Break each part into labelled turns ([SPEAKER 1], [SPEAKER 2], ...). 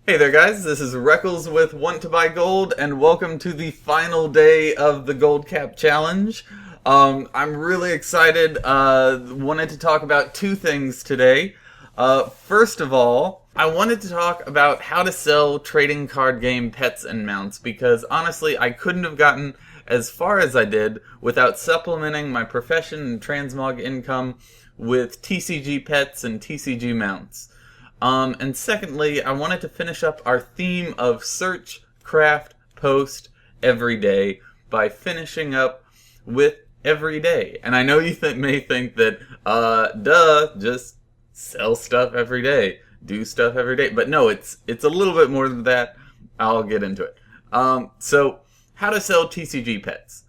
[SPEAKER 1] Hey there guys, this is Reckles with Want to Buy Gold, and welcome to the final day of the Gold Cap Challenge. I'm really excited, wanted to talk about two things today. First of all, I wanted to talk about how to sell trading card game pets and mounts, because honestly I couldn't have gotten as far as I did without supplementing my profession and transmog income with TCG pets and TCG mounts. And secondly, I wanted to finish up our theme of search, craft, post, every day by finishing up with every day. And I know you may think that, just sell stuff every day, do stuff every day. But no, it's a little bit more than that. I'll get into it. So, how to sell TCG pets.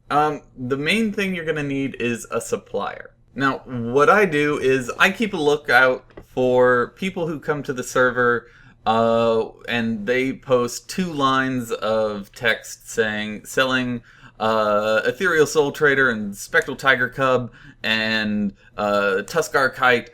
[SPEAKER 1] The main thing you're going to need is a supplier. Now, what I do is I keep a lookout for people who come to the server and they post 2 lines of text saying selling Ethereal Soul Trader and Spectral Tiger Cub and Tuskar Kite,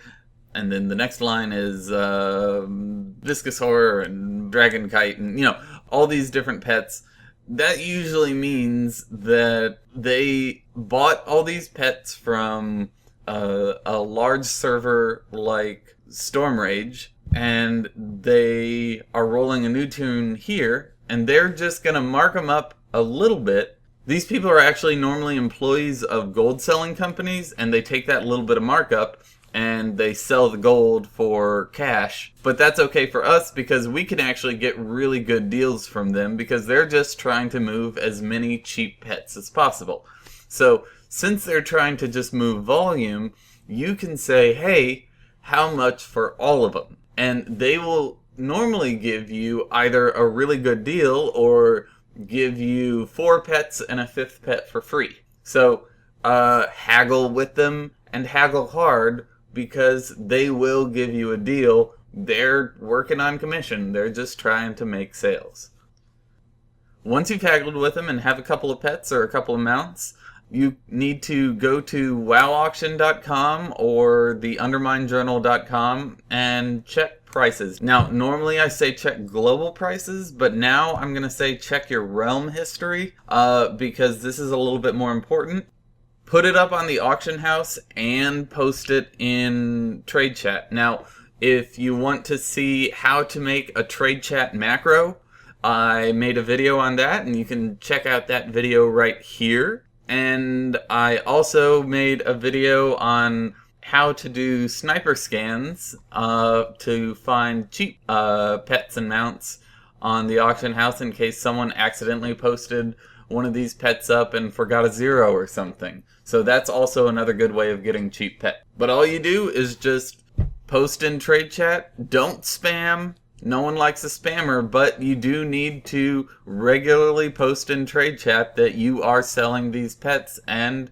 [SPEAKER 1] and then the next line is Viscous Horror and Dragon Kite, and all these different pets. That usually means that they bought all these pets from a large server like Storm Rage, and they are rolling a new tune here, and they're just gonna mark them up a little bit. These people are actually normally employees of gold selling companies, and they take that little bit of markup and they sell the gold for cash. But that's okay for us because we can actually get really good deals from them because they're just trying to move as many cheap pets as possible. So since they're trying to just move volume, you can say, hey, how much for all of them? And they will normally give you either a really good deal or give you 4 pets and a 5th pet for free. So haggle with them and haggle hard because they will give you a deal. They're working on commission. They're just trying to make sales. Once you've haggled with them and have a couple of pets or a couple of mounts, you need to go to wowauction.com or the underminejournal.com and check prices. Now, normally I say check global prices, but now I'm going to say check your realm history because this is a little bit more important. Put it up on the auction house and post it in trade chat. Now, if you want to see how to make a trade chat macro, I made a video on that, and you can check out that video right here. And I also made a video on how to do sniper scans to find cheap pets and mounts on the auction house in case someone accidentally posted one of these pets up and forgot a 0 or something. So that's also another good way of getting cheap pet. But all you do is just post in trade chat. Don't spam. No one likes a spammer, but you do need to regularly post in trade chat that you are selling these pets, and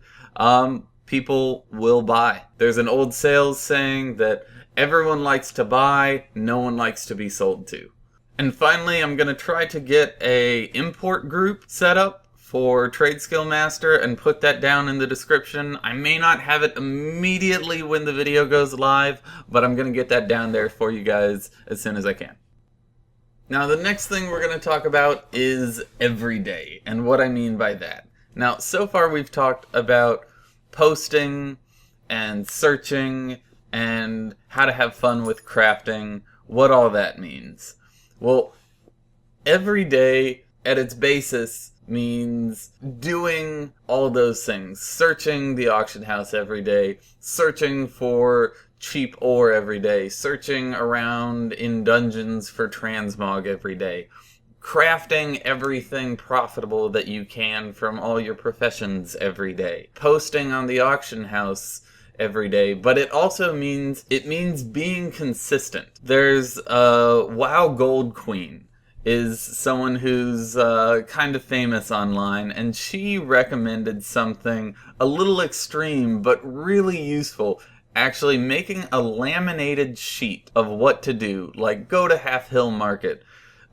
[SPEAKER 1] people will buy. There's an old sales saying that everyone likes to buy, no one likes to be sold to. And finally, I'm going to try to get a import group set up for Trade Skill Master and put that down in the description. I may not have it immediately when the video goes live, but I'm going to get that down there for you guys as soon as I can. Now, the next thing we're going to talk about is every day, and what I mean by that. Now, so far we've talked about posting and searching and how to have fun with crafting, what all that means. Well, every day at its basis means doing all those things. Searching the auction house every day, searching for cheap ore every day, searching around in dungeons for transmog every day, crafting everything profitable that you can from all your professions every day, posting on the auction house every day. But it also means being consistent. There's a WoW Gold Queen is someone who's kind of famous online, and she recommended something a little extreme but really useful. Actually making a laminated sheet of what to do, like go to Half Hill Market.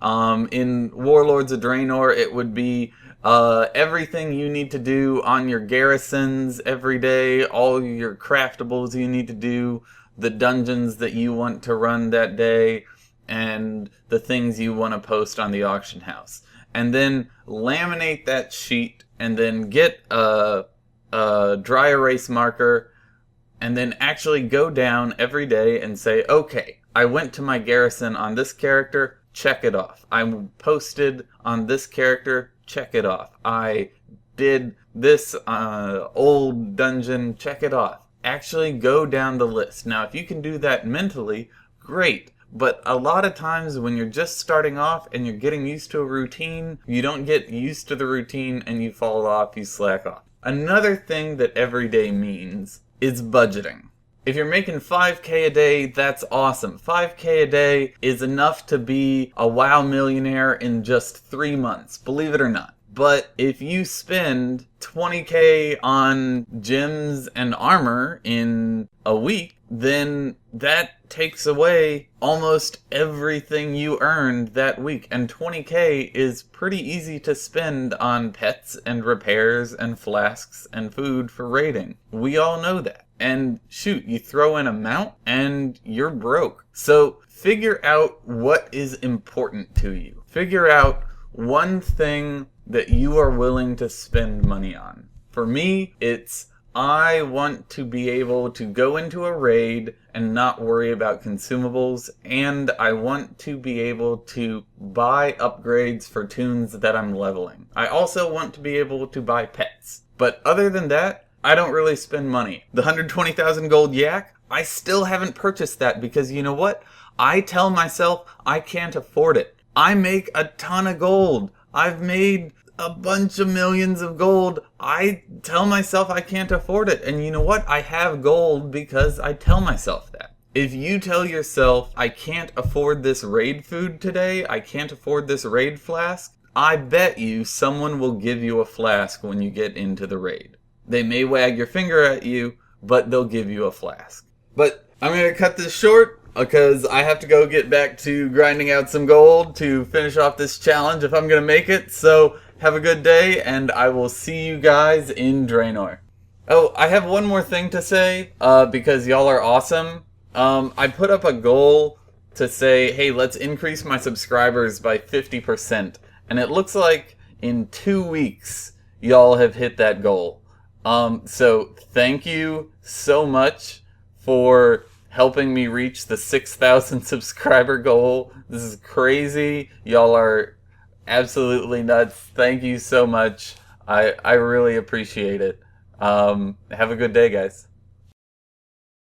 [SPEAKER 1] In Warlords of Draenor, it would be everything you need to do on your garrisons every day, all your craftables you need to do, the dungeons that you want to run that day, and the things you want to post on the auction house. And then laminate that sheet, and then get a dry erase marker, and then actually go down every day and say, okay, I went to my garrison on this character, check it off. I posted on this character, check it off. I did this old dungeon, check it off. Actually go down the list. Now, if you can do that mentally, great. But a lot of times when you're just starting off and you're getting used to a routine, you don't get used to the routine and you fall off, you slack off. Another thing that every day means is budgeting. If you're making 5K a day, that's awesome. 5K a day is enough to be a WoW millionaire in just 3 months, believe it or not. But if you spend 20K on gems and armor in a week, then that takes away almost everything you earned that week. And 20K is pretty easy to spend on pets and repairs and flasks and food for raiding. We all know that. And shoot, you throw in a mount and you're broke. So figure out what is important to you. Figure out one thing that you are willing to spend money on. For me, it's I want to be able to go into a raid and not worry about consumables, and I want to be able to buy upgrades for toons that I'm leveling. I also want to be able to buy pets. But other than that, I don't really spend money. The 120,000 gold yak, I still haven't purchased that because you know what? I tell myself I can't afford it. I make a ton of gold. I've made a bunch of millions of gold. I tell myself I can't afford it. And you know what? I have gold because I tell myself that. If you tell yourself, I can't afford this raid food today, I can't afford this raid flask, I bet you someone will give you a flask when you get into the raid. They may wag your finger at you, but they'll give you a flask. But I'm going to cut this short because I have to go get back to grinding out some gold to finish off this challenge if I'm going to make it. So have a good day, and I will see you guys in Draenor. Oh, I have one more thing to say, because y'all are awesome. I put up a goal to say, hey, let's increase my subscribers by 50%. And it looks like in 2 weeks, y'all have hit that goal. So thank you so much for helping me reach the 6,000 subscriber goal. This is crazy. Y'all are absolutely nuts. Thank you so much. I really appreciate it. Have a good day, guys.